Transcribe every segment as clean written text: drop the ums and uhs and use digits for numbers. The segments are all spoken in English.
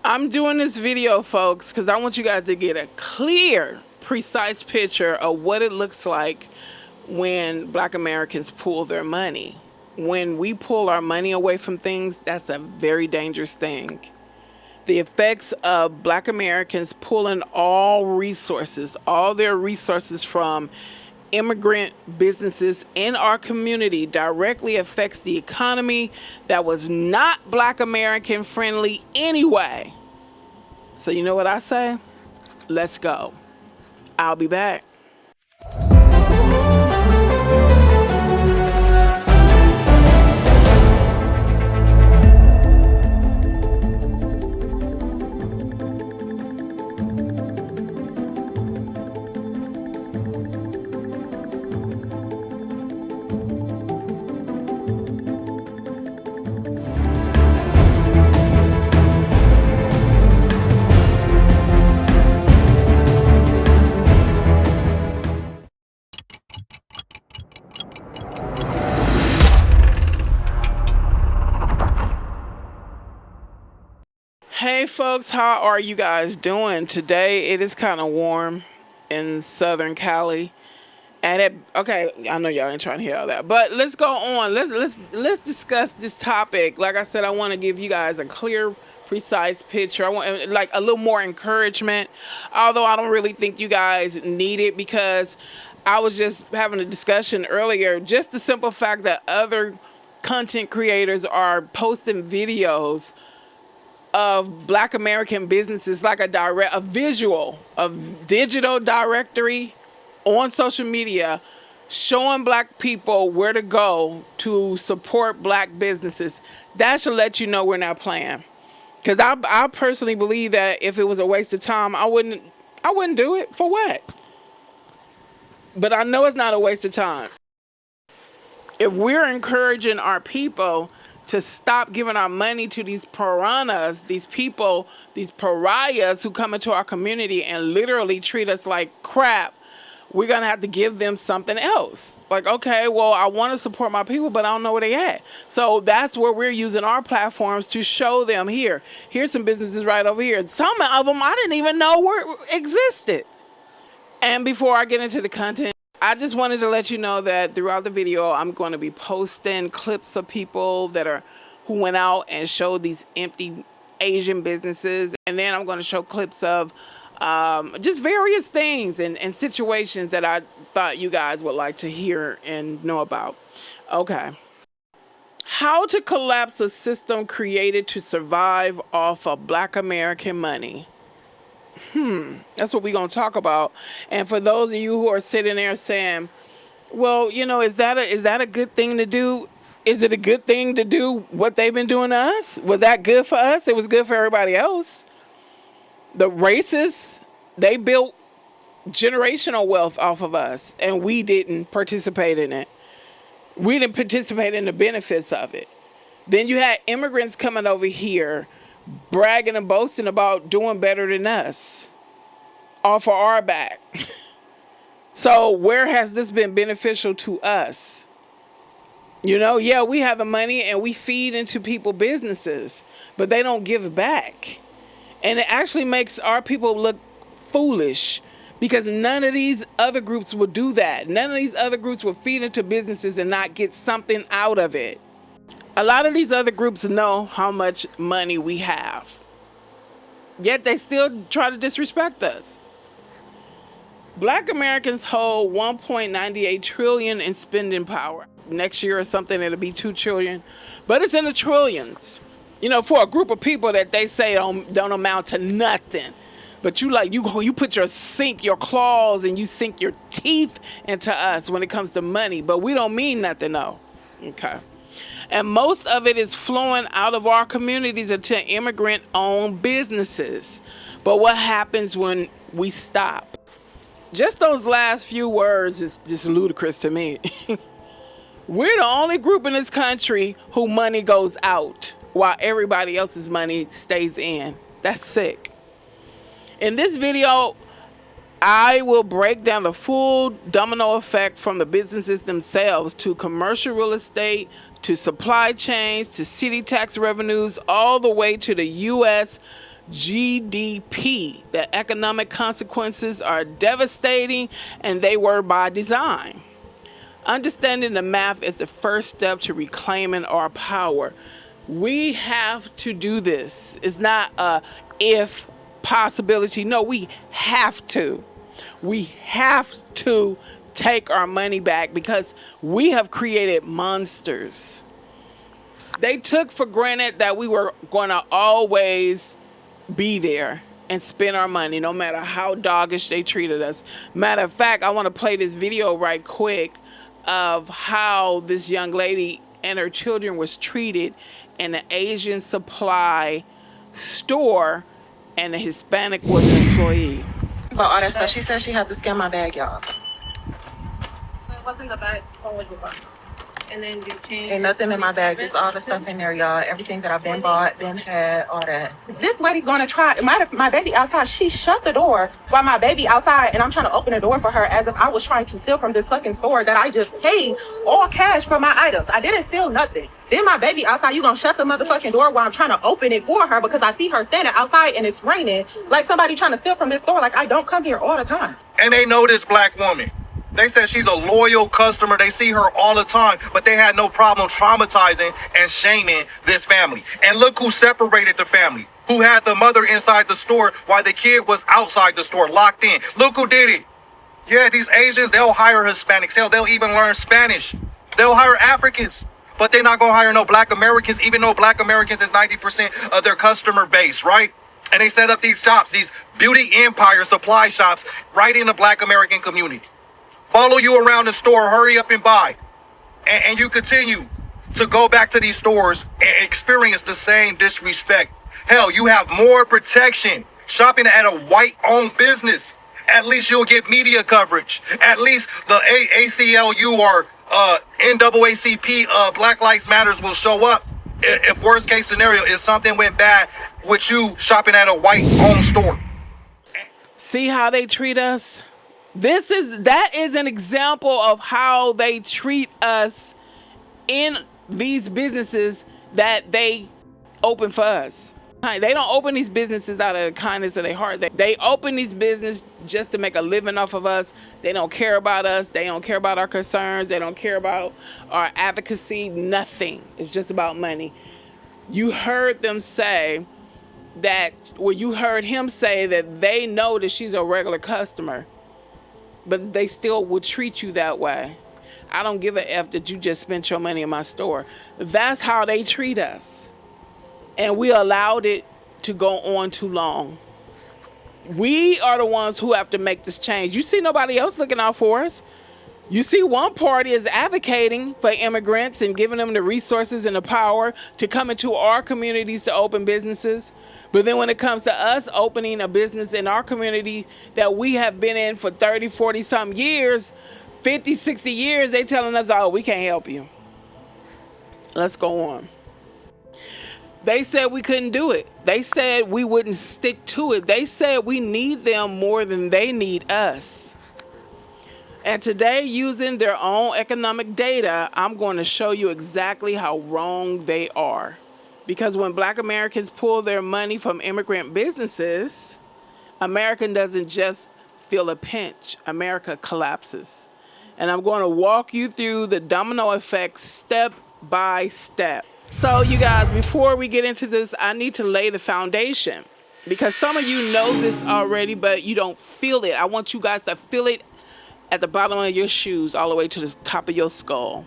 I'm doing this video, folks, because I want you guys to get a clear, precise picture of what it looks like when Black Americans pull their money. When we pull our money away from things, that's a very dangerous thing. The effects of Black Americans pulling all their resources from immigrant businesses in our community directly affects the economy that was not Black American friendly anyway. So you know what I say? Let's go. I'll be back. Hey folks, how are you guys doing? Today it is kind of warm in Southern Cali. Okay, I know y'all ain't trying to hear all that, but let's go on. Let's discuss this topic. Like I said, I want to give you guys a clear, precise picture. I want like a little more encouragement, although I don't really think you guys need it, because I was just having a discussion earlier. Just the simple fact that other content creators are posting videos of Black American businesses, like a digital directory on social media showing Black people where to go to support Black businesses. That should let you know we're not playing. Because I personally believe that if it was a waste of time, I wouldn't do it. For what? But I know it's not a waste of time. If we're encouraging our people to stop giving our money to these piranhas, these people, these pariahs who come into our community and literally treat us like crap, we're going to have to give them something else. Like, okay, well, I want to support my people, but I don't know where they at. So that's where we're using our platforms to show them, here's some businesses right over here. Some of them I didn't even know were existed. And before I get into the content, I just wanted to let you know that throughout the video, I'm going to be posting clips of people who went out and showed these empty Asian businesses. And then I'm going to show clips of just various things and situations that I thought you guys would like to hear and know about. Okay. How to collapse a system created to survive off of Black American money. That's what we're going to talk about. And for those of you who are sitting there saying, well, is that a good thing to do? Is it a good thing to do what they've been doing to us? Was that good for us? It was good for everybody else. The racists, they built generational wealth off of us, and we didn't participate in it. We didn't participate in the benefits of it. Then you had immigrants coming over here bragging and boasting about doing better than us off of our back. So where has this been beneficial to us? Yeah, we have the money and we feed into people's businesses, but they don't give back. And it actually makes our people look foolish, because none of these other groups will do that. None of these other groups will feed into businesses and not get something out of it. A lot of these other groups know how much money we have, yet they still try to disrespect us. Black Americans hold $1.98 trillion in spending power. Next year or something, it'll be $2 trillion, but it's in the trillions. For a group of people that they say don't amount to nothing. But you put your claws and you sink your teeth into us when it comes to money. But we don't mean nothing, though. Okay. And most of it is flowing out of our communities into immigrant-owned businesses. But what happens when we stop? Just those last few words is just ludicrous to me. We're the only group in this country whose money goes out while everybody else's money stays in. That's sick. In this video, I will break down the full domino effect from the businesses themselves to commercial real estate, to supply chains, to city tax revenues, all the way to the U.S. GDP. The economic consequences are devastating, and they were by design. Understanding the math is the first step to reclaiming our power. We have to do this. It's not a if possibility. No, we have to. We have to take our money back because we have created monsters. They took for granted that we were going to always be there and spend our money no matter how doggish they treated us. Matter of fact, I want to play this video right quick of how this young lady and her children was treated in an Asian supply store, and a Hispanic was an employee. But all that stuff, she said she had to scan my bag, y'all. It wasn't the bag. What was the bag? And then you changed. Ain't nothing in my bag. Just all the stuff in there, y'all. Everything that I've been bought, been had, all that. This lady gonna try. My baby outside. She shut the door while my baby outside, and I'm trying to open the door for her as if I was trying to steal from this fucking store that I just paid all cash for my items. I didn't steal nothing. Then my baby outside, you gonna shut the motherfucking door while I'm trying to open it for her because I see her standing outside and it's raining like somebody trying to steal from this store. Like, I don't come here all the time. And they know this black woman. They said she's a loyal customer. They see her all the time, but they had no problem traumatizing and shaming this family. And look who separated the family, who had the mother inside the store while the kid was outside the store, locked in. Look who did it. Yeah, these Asians, they'll hire Hispanics. Hell, they'll even learn Spanish. They'll hire Africans, but they're not going to hire no black Americans, even though black Americans is 90% of their customer base, right? And they set up these shops, these beauty empire supply shops right in the black American community. Follow you around the store, hurry up and buy. And you continue to go back to these stores and experience the same disrespect. Hell, you have more protection shopping at a white-owned business. At least you'll get media coverage. At least the ACLU or NAACP, Black Lives Matters will show up. If worst case scenario, if something went bad with you shopping at a white-owned store. See how they treat us? That is an example of how they treat us in these businesses that they open for us. They don't open these businesses out of the kindness of their heart. They open these businesses just to make a living off of us. They don't care about us. They don't care about our concerns. They don't care about our advocacy. Nothing. It's just about money. You heard them say that, well, you heard him say that they know that she's a regular customer, but they still will treat you that way. I don't give a F that you just spent your money in my store. That's how they treat us. And we allowed it to go on too long. We are the ones who have to make this change. You see nobody else looking out for us. You see one party is advocating for immigrants and giving them the resources and the power to come into our communities to open businesses. But then when it comes to us opening a business in our community that we have been in for 30, 40 some years, 50, 60 years, they telling us, oh, we can't help you. Let's go on. They said we couldn't do it. They said we wouldn't stick to it. They said we need them more than they need us. And today, using their own economic data, I'm going to show you exactly how wrong they are. Because when Black Americans pull their money from immigrant businesses, America doesn't just feel a pinch. America collapses. And I'm going to walk you through the domino effect step by step. So you guys, before we get into this, I need to lay the foundation. Because some of you know this already, but you don't feel it. I want you guys to feel it at the bottom of your shoes, all the way to the top of your skull.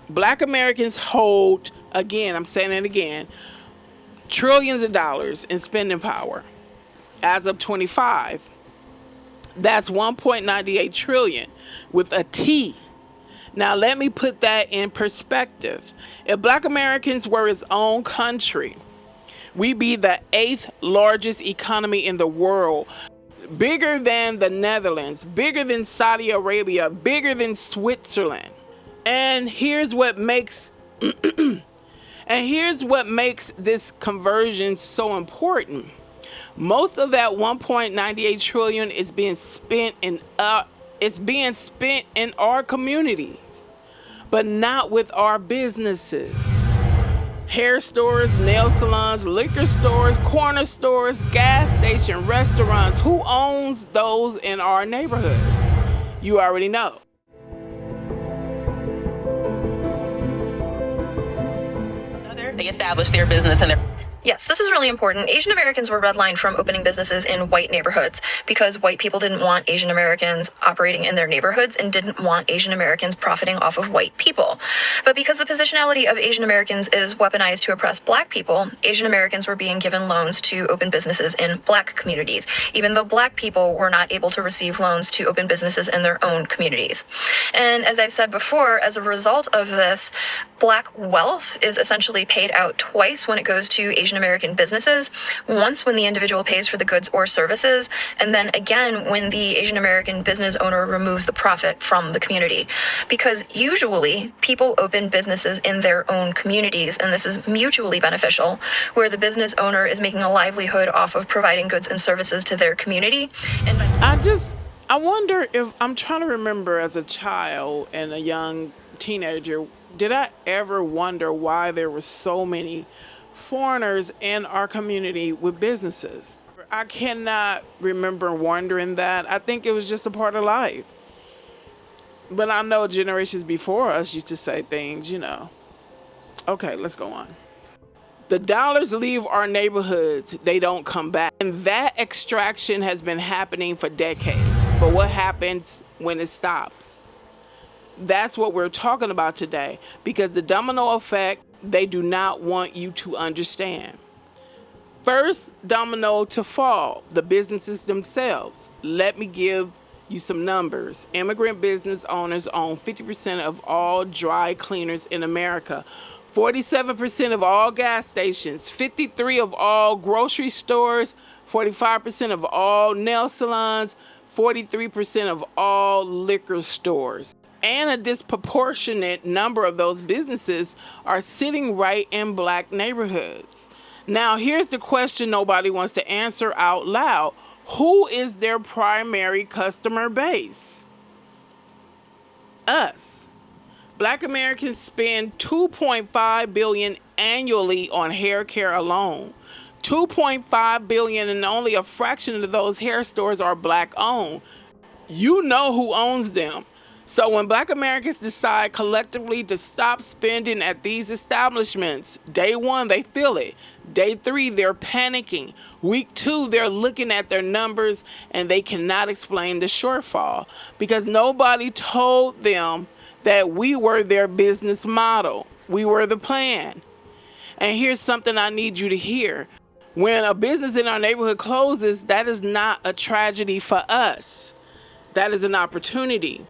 Black Americans hold, again, I'm saying it again, trillions of dollars in spending power. As of 25, that's 1.98 trillion with a T. Now, let me put that in perspective. If Black Americans were its own country, we'd be the 8th largest economy in the world. Bigger than the Netherlands, bigger than Saudi Arabia, bigger than Switzerland. And here's what makes this conversion so important. Most of that 1.98 trillion is being spent in our communities, but not with our businesses. Hair stores, nail salons, liquor stores, corner stores, gas station, restaurants. Who owns those in our neighborhoods? You already know. They established their business and their... Yes, this is really important. Asian Americans were redlined from opening businesses in white neighborhoods because white people didn't want Asian Americans operating in their neighborhoods and didn't want Asian Americans profiting off of white people. But because the positionality of Asian Americans is weaponized to oppress black people, Asian Americans were being given loans to open businesses in black communities, even though black people were not able to receive loans to open businesses in their own communities. And as I've said before, as a result of this, black wealth is essentially paid out twice when it goes to Asian American businesses. Once when the individual pays for the goods or services, and then again when the Asian American business owner removes the profit from the community. Because usually people open businesses in their own communities, and this is mutually beneficial, where the business owner is making a livelihood off of providing goods and services to their community. And I wonder if, I'm trying to remember as a child and a young teenager, did I ever wonder why there were so many foreigners in our community with businesses? I cannot remember wondering that. I think it was just a part of life. But I know generations before us used to say things, you know. Okay, let's go on. The dollars leave our neighborhoods, they don't come back. And that extraction has been happening for decades. But what happens when it stops? That's what we're talking about today, because the domino effect, they do not want you to understand. First domino to fall, the businesses themselves. Let me give you some numbers. Immigrant business owners own 50% of all dry cleaners in America, 47% of all gas stations, 53% of all grocery stores, 45% of all nail salons, 43% of all liquor stores. And a disproportionate number of those businesses are sitting right in black neighborhoods. Now, here's the question nobody wants to answer out loud. Who is their primary customer base? Us. Black Americans spend $2.5 billion annually on hair care alone. $2.5 billion, and only a fraction of those hair stores are black owned. You know who owns them. So when black Americans decide collectively to stop spending at these establishments, day one, they feel it. Day three, they're panicking. Week two, they're looking at their numbers and they cannot explain the shortfall because nobody told them that we were their business model. We were the plan. And here's something I need you to hear. When a business in our neighborhood closes, that is not a tragedy for us. That is an opportunity.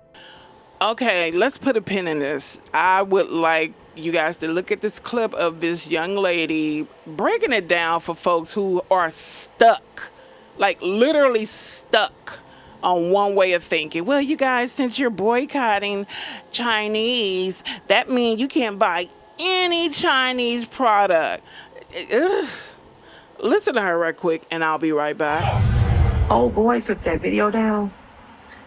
Okay, let's put a pin in this. I would like you guys to look at this clip of this young lady breaking it down for folks who are stuck, like literally stuck on one way of thinking. Well, you guys, since you're boycotting Chinese, that means you can't buy any Chinese product. Ugh. Listen to her right quick and I'll be right back. Old boy took that video down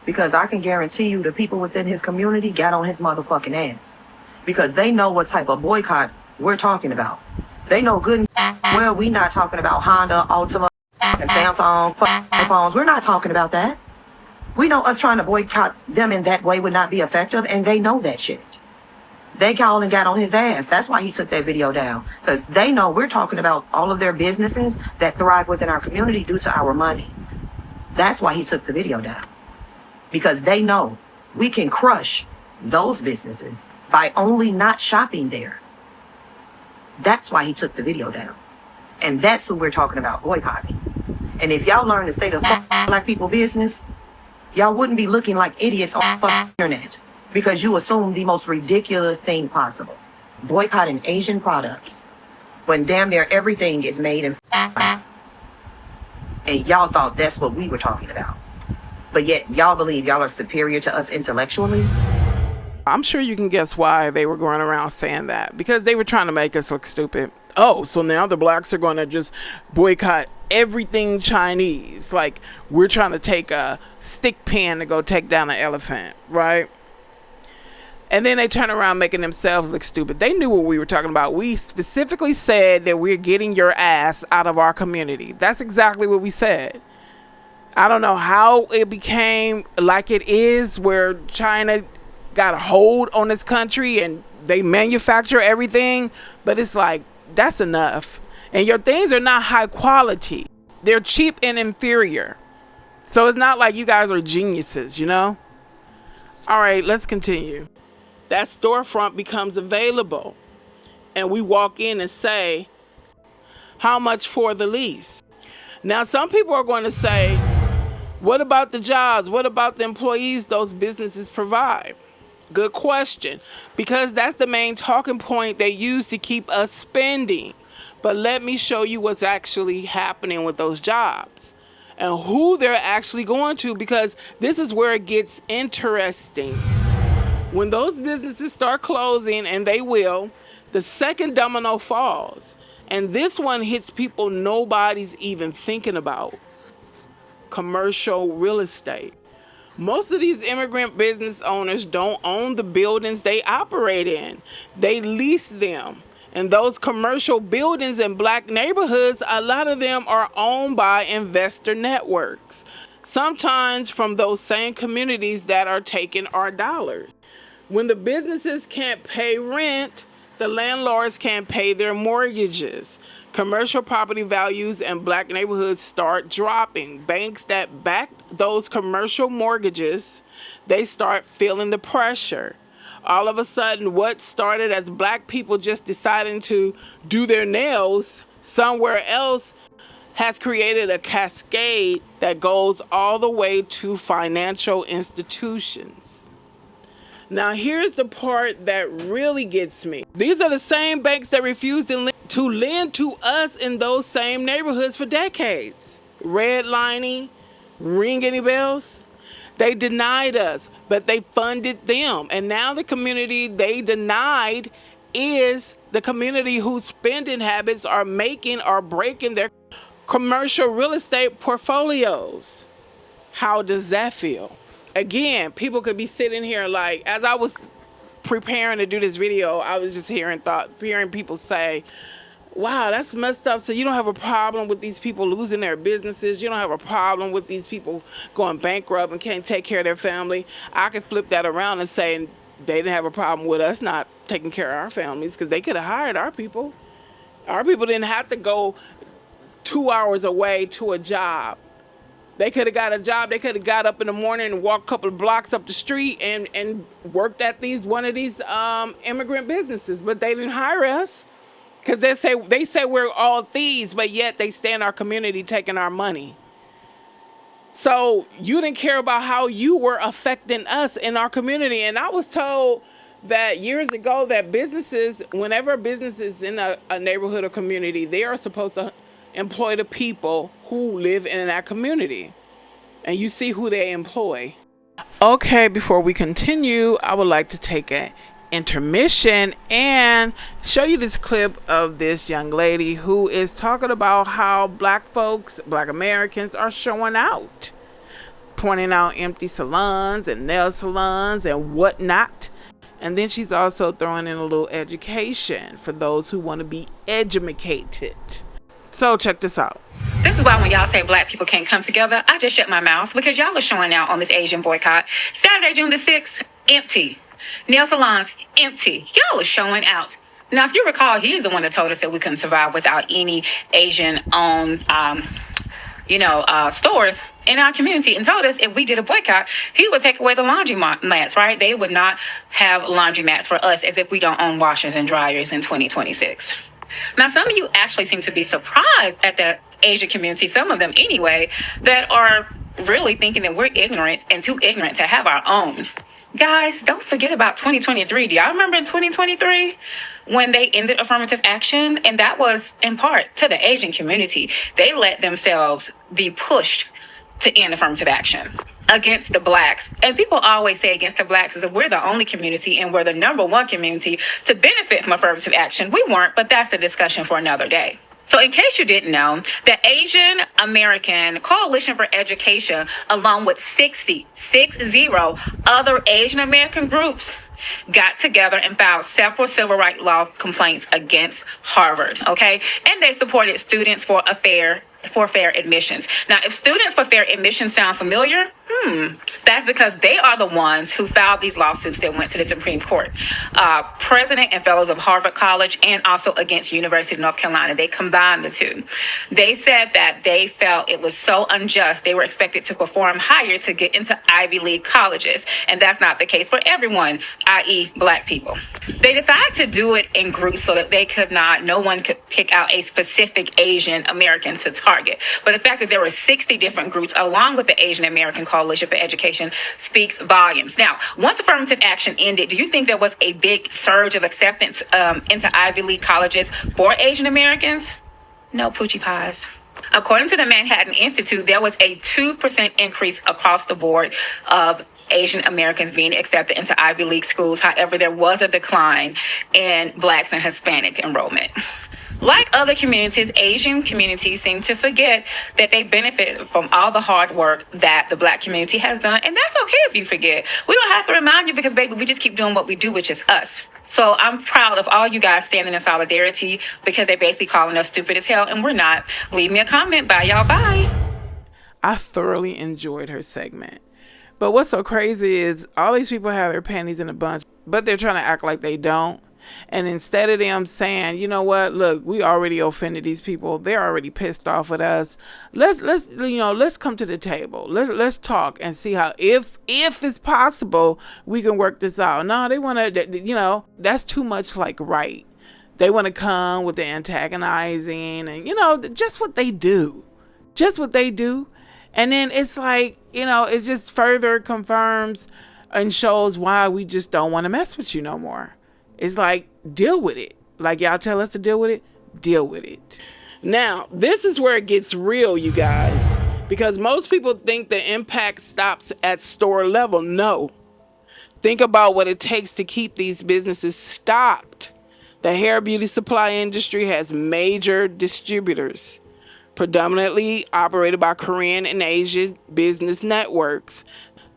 because I can guarantee you the people within his community got on his motherfucking ass because they know what type of boycott we're talking about. They know good and well we not talking about Honda, Altima, and Samsung phones. We're not talking about that. We know us trying to boycott them in that way would not be effective, and they know that shit. They called and got on his ass. That's why he took that video down, because they know we're talking about all of their businesses that thrive within our community due to our money. That's why he took the video down, because they know we can crush those businesses by only not shopping there. That's why he took the video down. And that's who we're talking about boycotting. And if y'all learn to stay the fuck black people business, y'all wouldn't be looking like idiots on the internet because you assume the most ridiculous thing possible. Boycotting Asian products when damn near everything is made in China. And y'all thought that's what we were talking about. But yet y'all believe y'all are superior to us intellectually. I'm sure you can guess why they were going around saying that. Because they were trying to make us look stupid. Oh, so now the blacks are going to just boycott everything Chinese. Like we're trying to take a stick pin to go take down an elephant, right? And then they turn around making themselves look stupid. They knew what we were talking about. We specifically said that we're getting your ass out of our community. That's exactly what we said. I don't know how it became like it is, where China got a hold on this country and they manufacture everything. But it's like, that's enough. And your things are not high quality. They're cheap and inferior. So it's not like you guys are geniuses, you know? All right, let's continue. That storefront becomes available. And we walk in and say, how much for the lease? Now, some people are going to say, what about the jobs? What about the employees those businesses provide? Good question. Because that's the main talking point they use to keep us spending. But let me show you what's actually happening with those jobs and who they're actually going to, because this is where it gets interesting. When those businesses start closing, and they will, the second domino falls. And this one hits people nobody's even thinking about. Commercial real estate. Most of these immigrant business owners don't own the buildings they operate in. They lease them. And those commercial buildings in black neighborhoods, a lot of them are owned by investor networks. Sometimes from those same communities that are taking our dollars. When the businesses can't pay rent, the landlords can't pay their mortgages. Commercial property values in black neighborhoods start dropping. Banks that back those commercial mortgages, they start feeling the pressure. All of a sudden, what started as black people just deciding to do their nails somewhere else has created a cascade that goes all the way to financial institutions. Now, here's the part that really gets me. These are the same banks that refused to lend to us in those same neighborhoods for decades. Redlining, ring any bells? They denied us, but they funded them. And now the community they denied is the community whose spending habits are breaking their commercial real estate portfolios. How does that feel? Again, people could be sitting here like, as I was preparing to do this video, I was just hearing people say, wow, that's messed up. So you don't have a problem with these people losing their businesses. You don't have a problem with these people going bankrupt and can't take care of their family. I could flip that around and say they didn't have a problem with us not taking care of our families, because they could have hired our people. Our people didn't have to go 2 hours away to a job. They could have got a job. They could have got up in the morning and walked a couple of blocks up the street and worked at one of these immigrant businesses. But they didn't hire us because they say we're all thieves, but yet they stay in our community taking our money. So you didn't care about how you were affecting us in our community. And I was told that years ago that whenever business is in a neighborhood or community, they are supposed to employ the people who live in that community, and you see who they employ. Okay, before we continue, I would like to take an intermission and show you this clip of this young lady who is talking about how black Americans are showing out, pointing out empty salons and nail salons and whatnot. And then she's also throwing in a little education for those who want to be educated. So check this out. This is why when y'all say black people can't come together, I just shut my mouth, because y'all are showing out on this Asian boycott. Saturday, June the 6th, empty. Nail salons, empty. Y'all are showing out. Now, if you recall, he's the one that told us that we couldn't survive without any Asian-owned, stores in our community, and told us if we did a boycott, he would take away the laundry mats, right? They would not have laundry mats for us, as if we don't own washers and dryers in 2026. Now, some of you actually seem to be surprised at the Asian community, some of them anyway, that are really thinking that we're ignorant and too ignorant to have our own. Guys, don't forget about 2023. Do y'all remember in 2023 when they ended affirmative action? And that was in part to the Asian community. They let themselves be pushed to end affirmative action against the blacks. And people always say against the blacks as if we're the only community and we're the number one community to benefit from affirmative action. We weren't, but that's a discussion for another day. So in case you didn't know, the Asian American Coalition for Education, along with 60 other Asian American groups, got together and filed several civil rights law complaints against Harvard, okay? And they supported students for fair admissions. Now, if students for fair admissions sound familiar, that's because they are the ones who filed these lawsuits that went to the Supreme Court. President and fellows of Harvard College and also against University of North Carolina. They combined the two. They said that they felt it was so unjust. They were expected to perform higher to get into Ivy League colleges. And that's not the case for everyone, i.e. Black people. They decided to do it in groups so that no one could pick out a specific Asian American to target. But the fact that there were 60 different groups along with the Asian American Coalition for Education speaks volumes. Now, once affirmative action ended, do you think there was a big surge of acceptance into Ivy League colleges for Asian Americans? No, poochie pies. According to the Manhattan Institute, there was a 2% increase across the board of Asian Americans being accepted into Ivy League schools. However, there was a decline in Blacks and Hispanic enrollment. Like other communities, Asian communities seem to forget that they benefited from all the hard work that the Black community has done. And that's okay if you forget. We don't have to remind you because, baby, we just keep doing what we do, which is us. So I'm proud of all you guys standing in solidarity because they're basically calling us stupid as hell, and we're not. Leave me a comment. Bye, y'all. Bye. I thoroughly enjoyed her segment. But what's so crazy is all these people have their panties in a bunch, but they're trying to act like they don't. And instead of them saying, you know what, look, we already offended these people. They're already pissed off with us. Let's come to the table. Let's talk and see how, if it's possible, we can work this out. No, they want to, that's too much like right. They want to come with the antagonizing and, just what they do. And then it's like, it just further confirms and shows why we just don't want to mess with you no more. It's like, deal with it. Like y'all tell us to deal with it, deal with it. Now, this is where it gets real, you guys. Because most people think the impact stops at store level. No. Think about what it takes to keep these businesses stocked. The hair beauty supply industry has major distributors, predominantly operated by Korean and Asian business networks,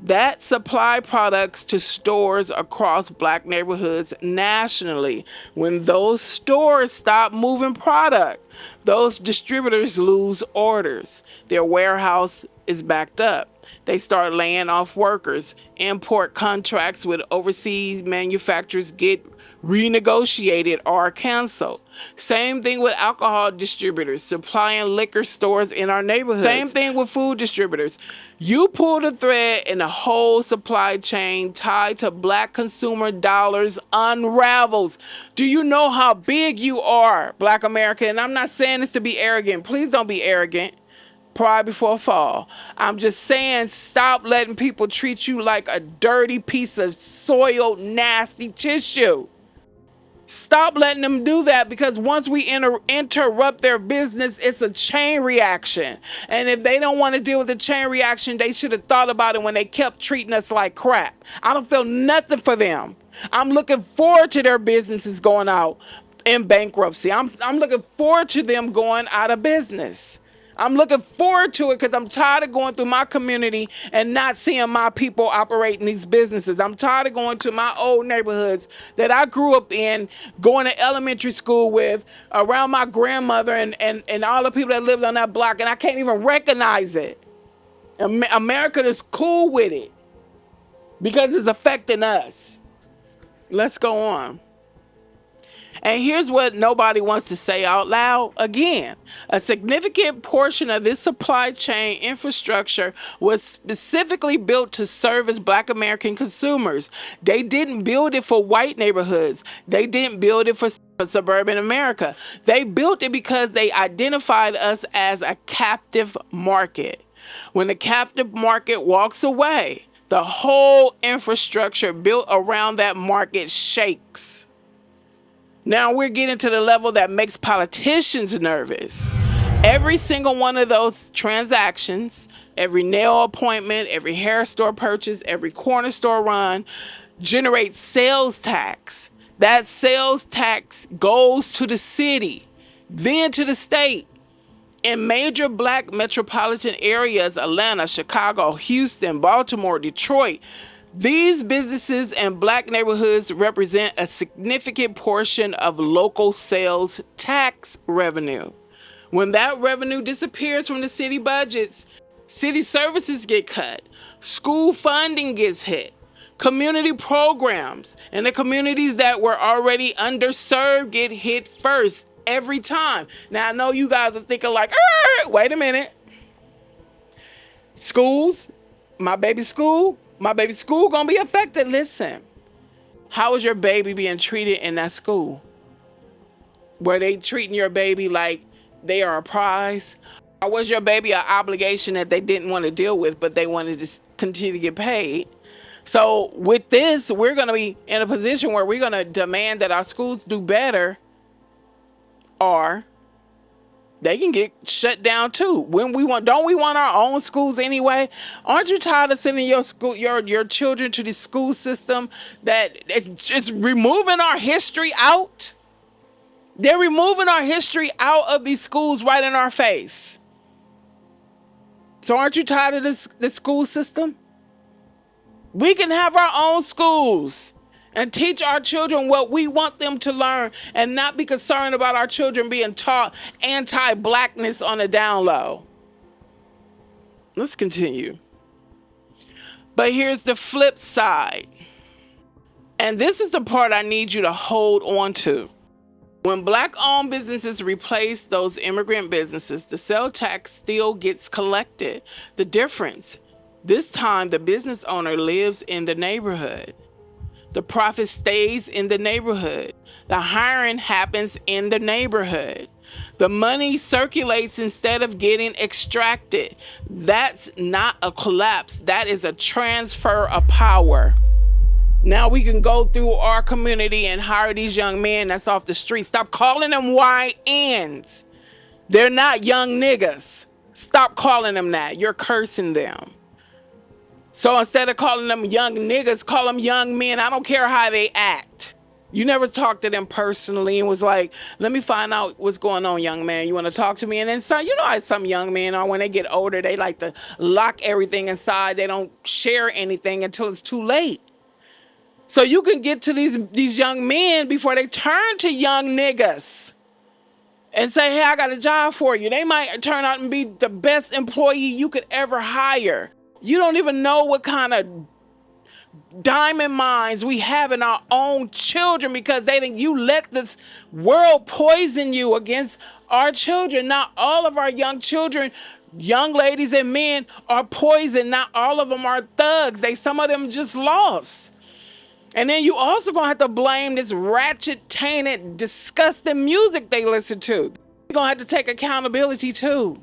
that supply products to stores across Black neighborhoods nationally. When those stores stop moving product, those distributors lose orders. Their warehouse is backed up. They start laying off workers. Import contracts with overseas manufacturers get renegotiated or canceled. Same thing with alcohol distributors supplying liquor stores in our neighborhoods. Same thing with food distributors. You pull the thread and the whole supply chain tied to Black consumer dollars unravels. Do you know how big you are, Black America? And I'm not saying this to be arrogant. Please don't be arrogant. Pride before a fall. I'm just saying, stop letting people treat you like a dirty piece of soiled, nasty tissue. Stop letting them do that, because once we interrupt their business, it's a chain reaction. And if they don't want to deal with the chain reaction, they should have thought about it when they kept treating us like crap. I don't feel nothing for them. I'm looking forward to their businesses going out in bankruptcy. I'm looking forward to them going out of business. I'm looking forward to it because I'm tired of going through my community and not seeing my people operating these businesses. I'm tired of going to my old neighborhoods that I grew up in, going to elementary school with, around my grandmother and all the people that lived on that block, and I can't even recognize it. America is cool with it because it's affecting us. Let's go on. And here's what nobody wants to say out loud. Again, a significant portion of this supply chain infrastructure was specifically built to serve as Black American consumers. They didn't build it for white neighborhoods. They didn't build it for suburban America. They built it because they identified us as a captive market. When the captive market walks away, the whole infrastructure built around that market shakes. Now we're getting to the level that makes politicians nervous. Every single one of those transactions, every nail appointment, every hair store purchase, every corner store run generates sales tax. That sales tax goes to the city, then to the state. In major Black metropolitan areas, Atlanta, Chicago, Houston, Baltimore, Detroit, These businesses and black neighborhoods represent a significant portion of local sales tax revenue. When that revenue disappears from the city budgets, city services get cut, school funding gets hit, community programs and the communities that were already underserved get hit first every time. Now, I know you guys are thinking like, wait a minute. Schools, my baby's school gonna be affected. Listen, how is your baby being treated in that school? Were they treating your baby like they are a prize? Or was your baby an obligation that they didn't want to deal with, but they wanted to continue to get paid? So with this, we're going to be in a position where we're going to demand that our schools do better, or they can get shut down too. Don't we want our own schools anyway? Aren't you tired of sending your children to the school system that it's removing our history out? They're removing our history out of these schools right in our face. So aren't you tired of the school system? We can have our own schools and teach our children what we want them to learn and not be concerned about our children being taught anti-blackness on a down low. Let's continue. But here's the flip side. And this is the part I need you to hold on to. When black-owned businesses replace those immigrant businesses, the sales tax still gets collected. The difference, this time the business owner lives in the neighborhood. The profit stays in the neighborhood. The hiring happens in the neighborhood. The money circulates instead of getting extracted. That's not a collapse. That is a transfer of power. Now we can go through our community and hire these young men that's off the street. Stop calling them YNs. They're not young niggas. Stop calling them that. You're cursing them. So instead of calling them young niggas, call them young men. I don't care how they act. You never talked to them personally and was like, let me find out what's going on, young man. You want to talk to me? And then how some young men are when they get older, they like to lock everything inside. They don't share anything until it's too late. So you can get to these young men before they turn to young niggas and say, hey, I got a job for you. They might turn out and be the best employee you could ever hire. You don't even know what kind of diamond mines we have in our own children because you let this world poison you against our children. Not all of our young children, young ladies and men are poisoned. Not all of them are thugs. Some of them just lost. And then you also gonna have to blame this ratchet, tainted, disgusting music they listen to. You're gonna have to take accountability too.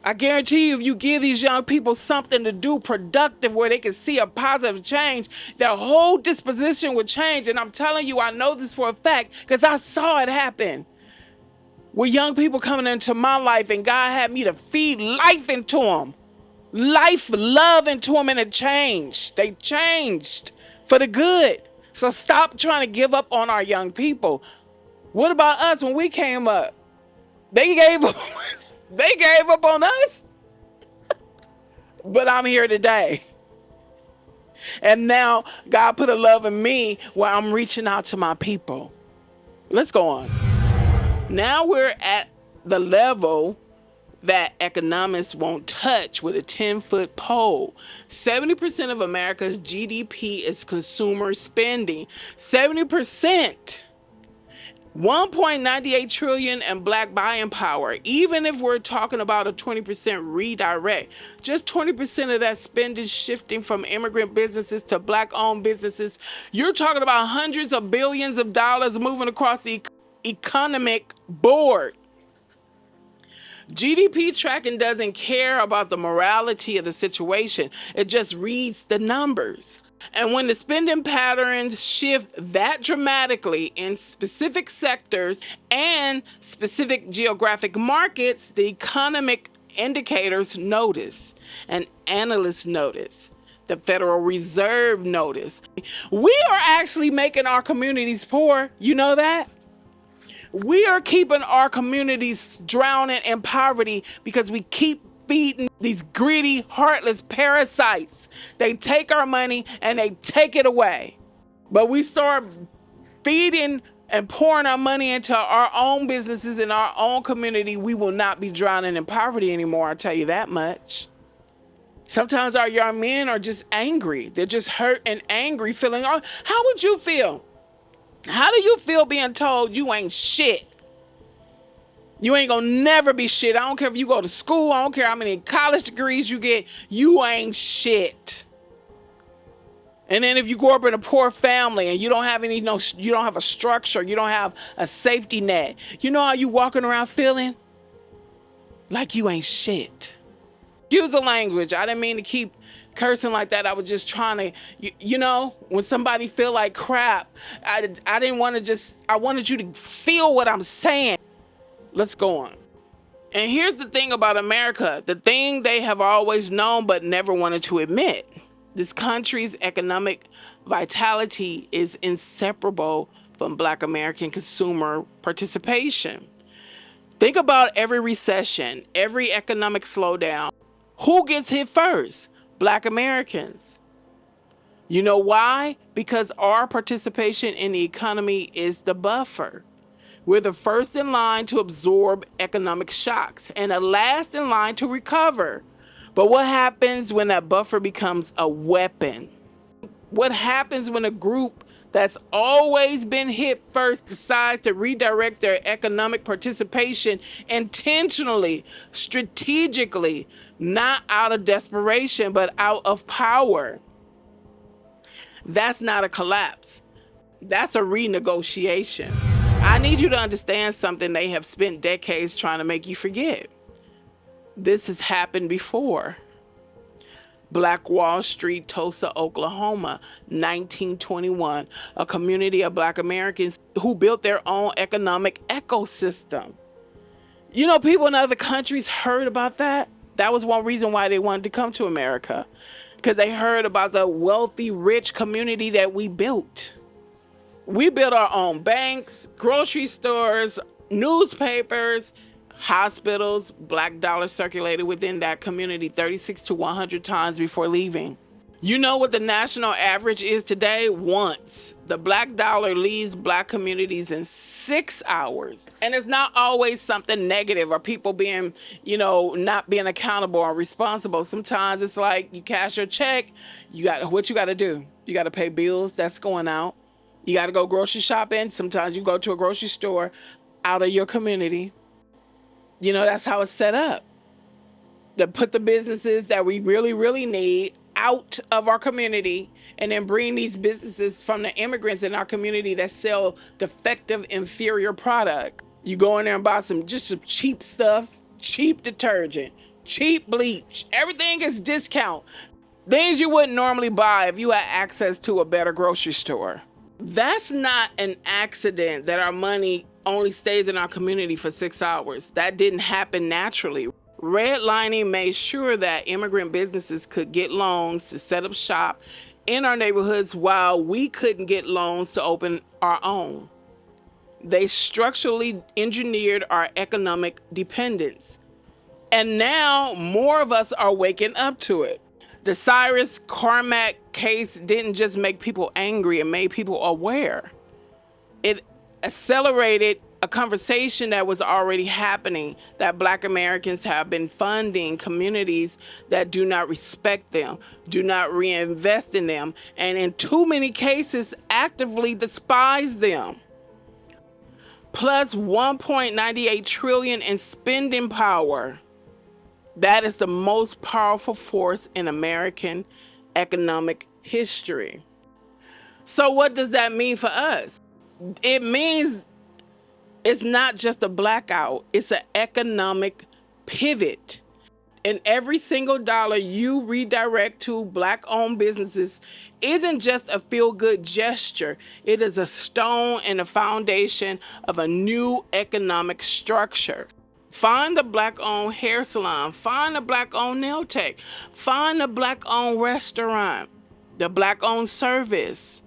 I guarantee you, if you give these young people something to do productive where they can see a positive change, their whole disposition would change. And I'm telling you, I know this for a fact because I saw it happen. With young people coming into my life and God had me to feed life into them. Life, love into them, and it changed. They changed for the good. So stop trying to give up on our young people. What about us when we came up? They gave up. They gave up on us. But I'm here today. And now God put a love in me where I'm reaching out to my people. Let's go on. Now we're at the level that economists won't touch with a 10-foot pole. 70% of America's GDP is consumer spending. 70%. 1.98 trillion and black buying power. Even if we're talking about a 20% redirect, just 20% of that spending shifting from immigrant businesses to black-owned businesses, you're talking about hundreds of billions of dollars moving across the economic board. GDP tracking doesn't care about the morality of the situation. It just reads the numbers. And when the spending patterns shift that dramatically in specific sectors and specific geographic markets, the economic indicators notice, and analysts notice, the Federal Reserve notice. We are actually making our communities poor. You know that? We are keeping our communities drowning in poverty because we keep feeding these greedy, heartless parasites. They take our money and they take it away. But we start feeding and pouring our money into our own businesses in our own community, we will not be drowning in poverty anymore, I'll tell you that much. Sometimes our young men are just angry. They're just hurt and angry, feeling, how would you feel? How do you feel being told you ain't shit? You ain't gonna never be shit. I don't care if you go to school. I don't care how many college degrees you get. You ain't shit. And then if you grow up in a poor family and you don't have you don't have a structure, you don't have a safety net, you know how you walking around feeling? Like you ain't shit. Use the language. I didn't mean to keep cursing like that. I was just trying to, when somebody feel like crap, I didn't want to I wanted you to feel what I'm saying. Let's go on. And here's the thing about America, the thing they have always known but never wanted to admit. This country's economic vitality is inseparable from Black American consumer participation. Think about every recession, every economic slowdown. Who gets hit first? Black Americans. You know why? Because our participation in the economy is the buffer. We're the first in line to absorb economic shocks and the last in line to recover. But what happens when that buffer becomes a weapon? What happens when a group that's always been hit first decides to redirect their economic participation intentionally, strategically, not out of desperation, but out of power? That's not a collapse. That's a renegotiation. I need you to understand something they have spent decades trying to make you forget. This has happened before. Black Wall Street, Tulsa, Oklahoma, 1921. A community of Black Americans who built their own economic ecosystem. People in other countries heard about that. That was one reason why they wanted to come to America. Because they heard about the wealthy, rich community that we built. We built our own banks, grocery stores, newspapers, hospitals. Black dollars circulated within that community 36 to 100 times before leaving. You know what the national average is today? Once. The black dollar leaves Black communities in 6 hours. And it's not always something negative or people being, not being accountable or responsible. Sometimes it's like you cash your check. What you got to do? You got to pay bills. That's going out. You got to go grocery shopping. Sometimes you go to a grocery store out of your community. That's how it's set up. To put the businesses that we really, really need out of our community and then bring these businesses from the immigrants in our community that sell defective, inferior product. You go in there and buy some cheap stuff, cheap detergent, cheap bleach. Everything is discount. Things you wouldn't normally buy if you had access to a better grocery store. That's not an accident that our money only stays in our community for 6 hours. That didn't happen naturally. Redlining made sure that immigrant businesses could get loans to set up shop in our neighborhoods while we couldn't get loans to open our own. They structurally engineered our economic dependence. And now more of us are waking up to it. The Cyrus Carmack case didn't just make people angry, it made people aware. It accelerated a conversation that was already happening, that Black Americans have been funding communities that do not respect them, do not reinvest in them, and in too many cases actively despise them. Plus 1.98 trillion in spending power. That is the most powerful force in American economic history. So what does that mean for us? It means it's not just a blackout, it's an economic pivot. And every single dollar you redirect to Black-owned businesses isn't just a feel-good gesture. It is a stone in the foundation of a new economic structure. Find the Black-owned hair salon, find the Black-owned nail tech, find the Black-owned restaurant, the Black-owned service.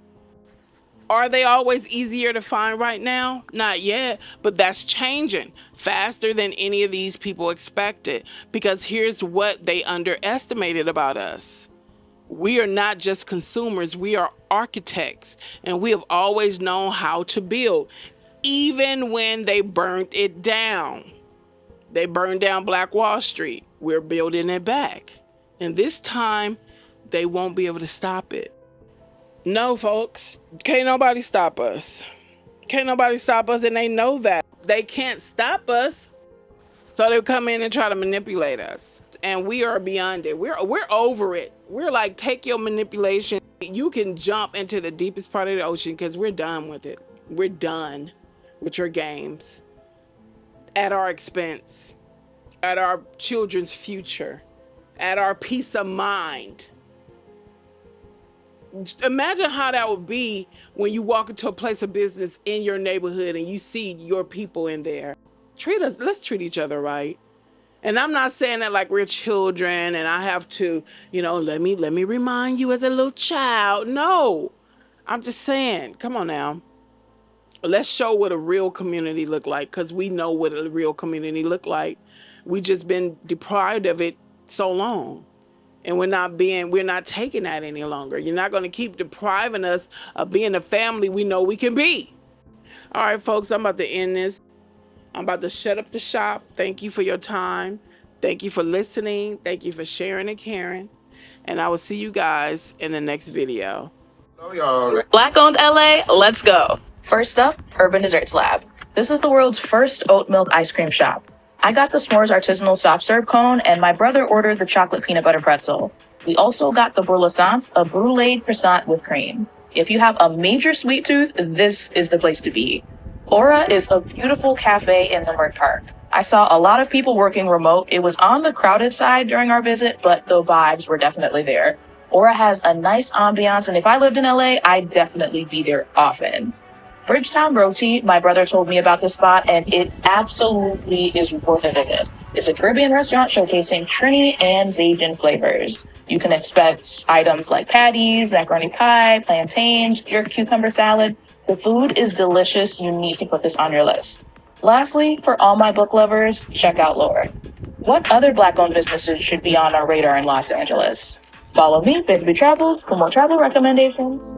Are they always easier to find right now? Not yet, but that's changing faster than any of these people expected, because here's what they underestimated about us. We are not just consumers, we are architects, and we have always known how to build, even when they burned it down. They burned down Black Wall Street. We're building it back. And this time, they won't be able to stop it. No, folks, can't nobody stop us. Can't nobody stop us, and they know that. They can't stop us, so they come in and try to manipulate us. And we are beyond it. We're over it. We're like, take your manipulation. You can jump into the deepest part of the ocean, because we're done with it. We're done with your games at our expense, at our children's future, at our peace of mind. Imagine how that would be when you walk into a place of business in your neighborhood and you see your people in there. Let's treat each other right. And I'm not saying that like we're children and I have to, let me remind you as a little child. No, I'm just saying, come on now. Let's show what a real community look like, because we know what a real community look like. We just been deprived of it so long. And we're not taking that any longer. You're not going to keep depriving us of being a family we know we can be. All right, folks, I'm about to end this. I'm about to shut up the shop. Thank you for your time. Thank you for listening. Thank you for sharing and caring. And I will see you guys in the next video. Black-owned LA, let's go. First up, Urban Desserts Lab. This is the world's first oat milk ice cream shop. I got the s'mores artisanal soft serve cone, and my brother ordered the chocolate peanut butter pretzel. We also got the croissant, a brulee croissant with cream. If you have a major sweet tooth, this is the place to be. Aura is a beautiful cafe in Limerick Park. I saw a lot of people working remote. It was on the crowded side during our visit, but the vibes were definitely there. Aura has a nice ambiance, and if I lived in LA, I'd definitely be there often. Bridgetown Roti, my brother told me about this spot, and it absolutely is worth a visit. It's a Caribbean restaurant showcasing Trini and Cajun flavors. You can expect items like patties, macaroni pie, plantains, jerk cucumber salad. The food is delicious. You need to put this on your list. Lastly, for all my book lovers, check out Lore. What other Black-owned businesses should be on our radar in Los Angeles? Follow me, Busy Travels, for more travel recommendations.